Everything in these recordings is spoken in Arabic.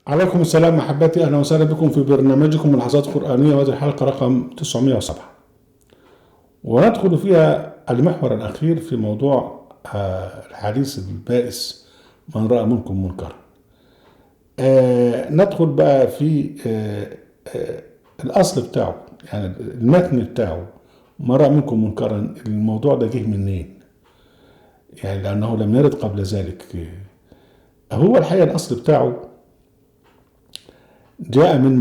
عليكم السلام أحبتي، أهلا وسهلا بكم في برنامجكم ملاحظات قرآنية، وهذه الحلقة رقم 907، وندخل فيها المحور الأخير في موضوع الحديث البائس من رأى منكم منكرا. ندخل بقى في الأصل بتاعه، يعني المتن بتاعه. من رأى منكم منكرا، الموضوع ده جه منين؟ يعني لأنه لم يرد قبل ذلك. هو الحقيقة الأصل بتاعه جاء من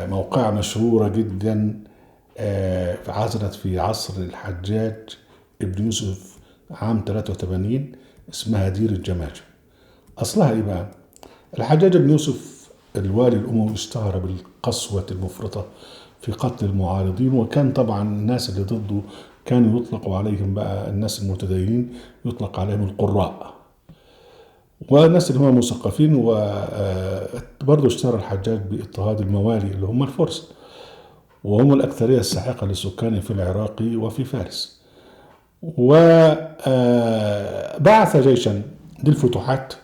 موقعة مشهورة جدا حصلت في عصر الحجاج ابن يوسف عام 83، اسمها دير الجماجم. أصلها إيه بقى؟ الحجاج ابن يوسف الوالي الأموي اشتهر بالقسوة المفرطة في قتل المعارضين، وكان طبعا الناس اللي ضده كانوا يطلقوا عليهم بقى، الناس المتدينين يطلق عليهم القراء، والناس اللي هم مثقفين. وبرضه اشتهر الحجاج باضطهاد الموالي اللي هم الفرس، وهم الأكثرية الساحقة للسكان في العراق وفي فارس. وبعث جيشا للفتوحات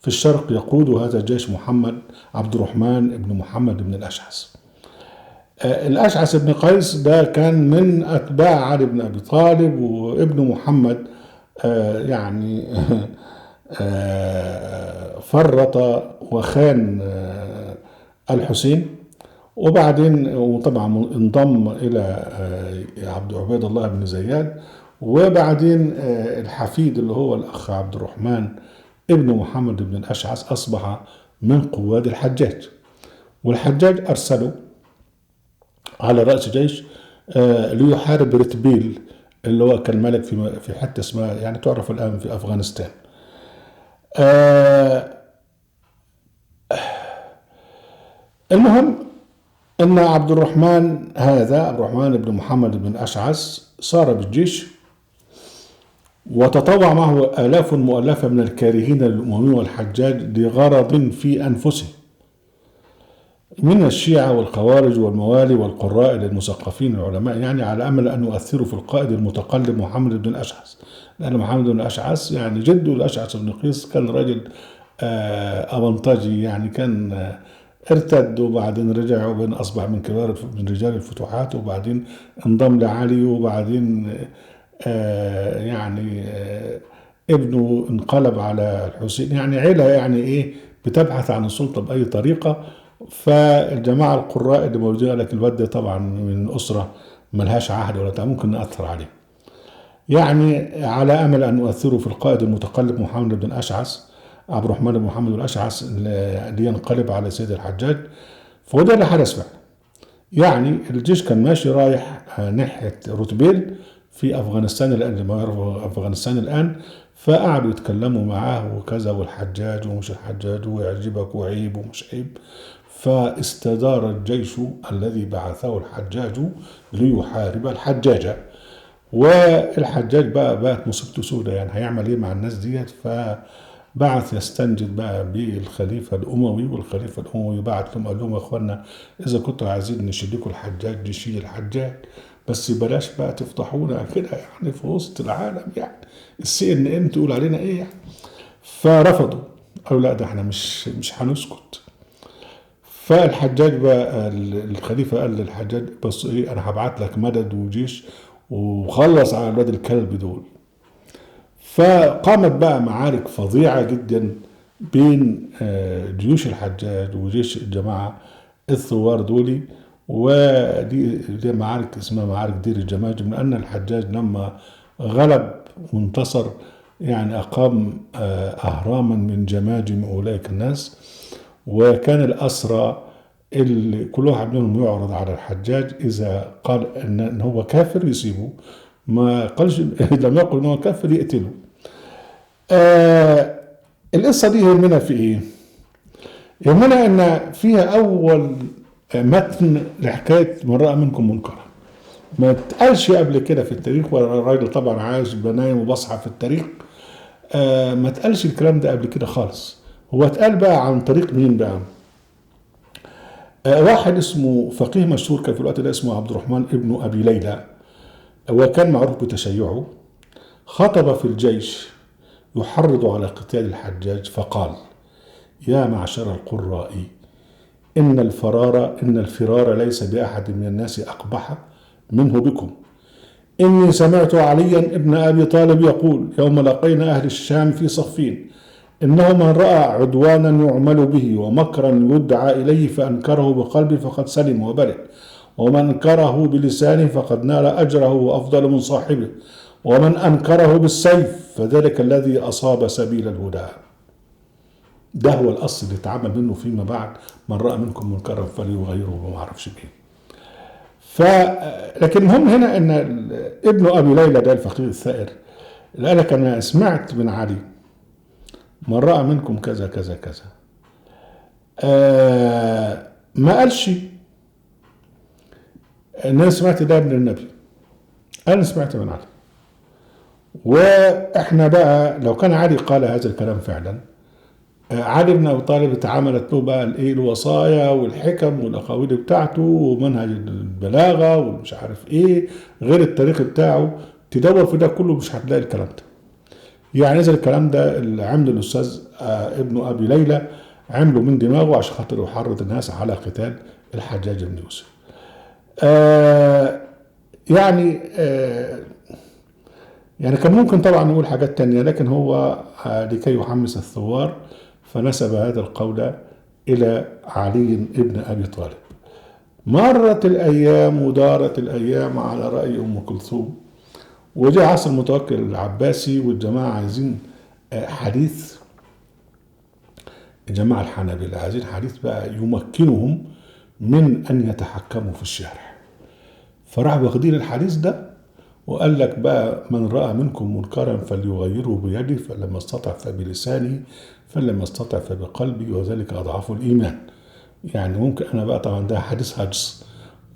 في الشرق، يقود هذا الجيش محمد عبد الرحمن بن محمد بن الأشعث. الأشعث بن قيس ده كان من أتباع علي بن أبي طالب، وابن محمد يعني فرط وخان الحسين، وبعدين وطبعا انضم إلى عبد عبيد الله بن زياد، وبعدين الحفيد اللي هو الأخ عبد الرحمن ابن محمد بن الأشعث أصبح من قواد الحجاج. والحجاج أرسله على رأس جيش ليحارب رتبيل اللي هو كان ملك في حتة اسمها يعني تعرف الآن في أفغانستان. المهم أن عبد الرحمن بن محمد بن أشعث صار بالجيش، وتطوع معه آلاف مؤلفة من الكارهين للأموي والحجاج لغرض في أنفسهم، من الشيعة والخوارج والموالي والقراء للمثقفين العلماء، يعني على أمل أن يؤثروا في القائد المتقلب محمد بن الأشعث، لأن محمد بن الأشعث يعني جده الأشعث بن قيس كان راجل أبنطجي، يعني كان ارتد وبعدين رجع وبين أصبح من كبار من رجال الفتوحات، وبعدين انضم لعلي، وبعدين يعني ابنه انقلب على الحسين، يعني عيلة يعني ايه بتبحث عن السلطة بأي طريقة. فالجماعة القراء اللي موجودين قال لك الواد ده طبعا من أسرة ملهاش عهد ولا ممكن نأثر عليه، يعني على أمل أن يؤثروا في القائد المتقلب محمد بن أشعث عبد الرحمن بن محمد بن الأشعث لينقلب على سيد الحجاج. فده اللي حدث فعلا. يعني الجيش كان ماشي رايح ناحية رتبيل في أفغانستان الآن، لما يعرفوا أفغانستان الآن، فقعدوا يتكلموا معاه وكذا، والحجاج ومش الحجاج، ويعجبك وعيب ومش عيب. فاستدار الجيش الذي بعثه الحجاج ليحارب الحجاج، والحجاج بقت مصيبته سودة، يعني هيعمل ايه مع الناس ديت؟ فبعث يستنجد بقى بالخليفة الأموي، والخليفة الأموي بعت لهم قال لهم يا اخوانا إذا كنتوا عايزين نشيلكوا الحجاج نشيل الحجاج، بس بلاش بقى تفضحونا كده يعني في وسط العالم، يعني CNN تقول علينا ايه يعني. فرفضوا، قالوا لا ده احنا مش هنسكت. فالحجاج بقى الخليفة قال للحجاج بس ايه، انا هبعت لك مدد وجيش وخلص على اولاد الكلب دول. فقامت بقى معارك فظيعة جدا بين جيوش الحجاج وجيش الجماعة الثوار دولي، ودي معارك اسمها معارك دير الجماجم، لأن الحجاج لما غلب وانتصر يعني أقام أهراما من جماجم أولئك الناس، وكان الأسرى اللي كل واحد منهم يعرض على الحجاج، إذا قال إن هو كافر يسيبه، ما قالش لم يقل إن هو كافر يقتله. القصة دي يهمنا في إيه؟ يهمنا إن فيها أول متن لحكاية من رأى منكم منكرا، ما اتقالش قبل كده في التاريخ، ولا الراجل طبعا عايش بنايم وبصحى في التاريخ. ما اتقالش الكلام ده قبل كده خالص. هو اتقال بقى عن طريق مين بقى؟ واحد اسمه فقيه مشهور كان في الوقت ده اسمه عبد الرحمن ابن أبي ليلى، وكان معروف بتشيعه. خطب في الجيش يحرض على قتال الحجاج، فقال: يا معشر القراء، إن الفرار ليس بأحد من الناس أقبح منه بكم. إني سمعت عليا ابن أبي طالب يقول يوم لقينا أهل الشام في صفين: إنه من رأى عدوانا يعمل به ومكرا يدعى إليه فأنكره بقلبه فقد سلم وبرئ، ومن أنكره بلسانه فقد نال أجره وأفضل من صاحبه، ومن أنكره بالسيف فذلك الذي أصاب سبيل الهدى. ده هو الأصل اللي اتعمل منه فيما بعد: من رأى منكم منكرا فليغيره وما اعرفش بيه. لكن المهم هنا ان ابن ابي ليلى ده الفقيه الثائر اللي قال لك: انا سمعت من علي من راى منكم كذا كذا كذا، ما قالش ان انا سمعت ده من النبي، انا سمعت من علي. واحنا بقى لو كان علي قال هذا الكلام فعلا، علي بن ابي طالب اتعملت له بقى الايه الوصايا والحكم والاقاويل بتاعته ومنهج البلاغه والمش عارف ايه، غير التاريخ بتاعه. تدور في ده كله مش هتلاقي الكلام ده. يعني اذا الكلام ده اللي عمله الاستاذ ابن ابي ليلى عمله من دماغه عشان خاطر يحرض الناس على قتال الحجاج بن يوسف. يعني كان ممكن طبعا نقول حاجات تانية، لكن هو لكي يحمس الثوار فنسب هذا القول إلى علي بن أبي طالب. مرت الأيام ودارت الأيام على رأي أم كلثوم، وجاء عصر المتوكل العباسي والجماعة عايزين حديث. الجماعة الحنابلة عايزين حديث بقى يمكنهم من أن يتحكموا في الشارع، فراح واخدين الحديث ده وقال لك بقى: من رأى منكم منكرا فليغيره بيده، فلما استطع فبلسانه، فلما استطع فبقلبه، وذلك أضعف الإيمان. يعني ممكن أنا بقى طبعا ده حديث هجس،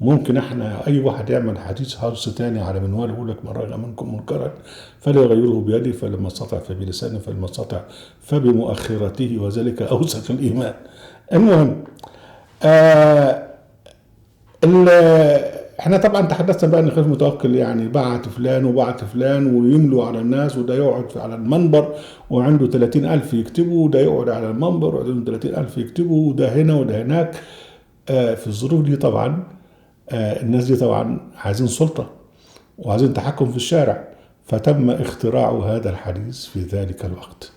ممكن احنا أي واحد يعمل حديث هجس تاني على منوال يقول لك: من رأى منكم منكرا فليغيره بيده، فلما استطع فبلسانه، فلما استطع فبمؤخرته، وذلك أوسط الإيمان. المهم احنا طبعا تحدثنا بقى ان خليفه المتوكل يعني بعت فلان وبعت فلان ويملوا على الناس، وده يقعد على المنبر وعنده 30,000 يكتبوا، وده يقعد على المنبر وعنده 30,000 يكتبوا، وده هنا وده هناك. في الظروف دي طبعا الناس دي طبعا عايزين سلطه وعايزين تحكم في الشارع، فتم اختراع هذا الحديث في ذلك الوقت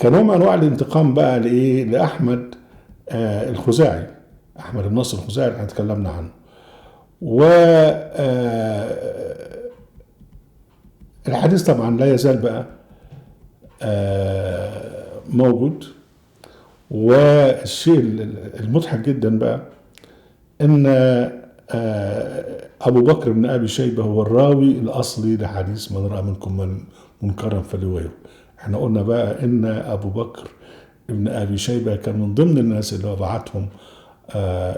كنوع من انواع الانتقام بقى لايه؟ لاحمد الخزاعي، احمد بن نصر الخزاعي اللي احنا اتكلمنا عنه. الحديث طبعا لا يزال بقى موجود. والشيء المضحك جدا بقى ان ابو بكر بن ابي شيبه هو الراوي الاصلي لحديث من راى منكم منكرا فليغيره. احنا قلنا بقى ان ابو بكر بن ابي شيبه كان من ضمن الناس اللي بعتهم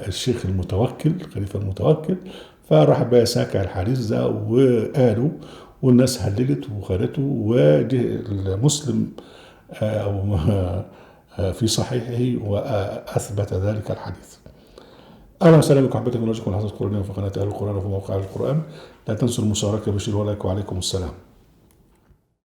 الشيخ المتوكل، الخليفه المتوكل، فراح بقى ساكع الحديث ده وقالوا، والناس هللت وخالته، وجه المسلم أو في صحيحه وأثبت ذلك الحديث. أهلا وسهلا بكم أحبتي ونرجوكم الحظ القرآني وفي قناة أهل القرآن وفي موقع أهل القرآن. لا تنسوا المشاركة بشير ولايك، وعليكم السلام.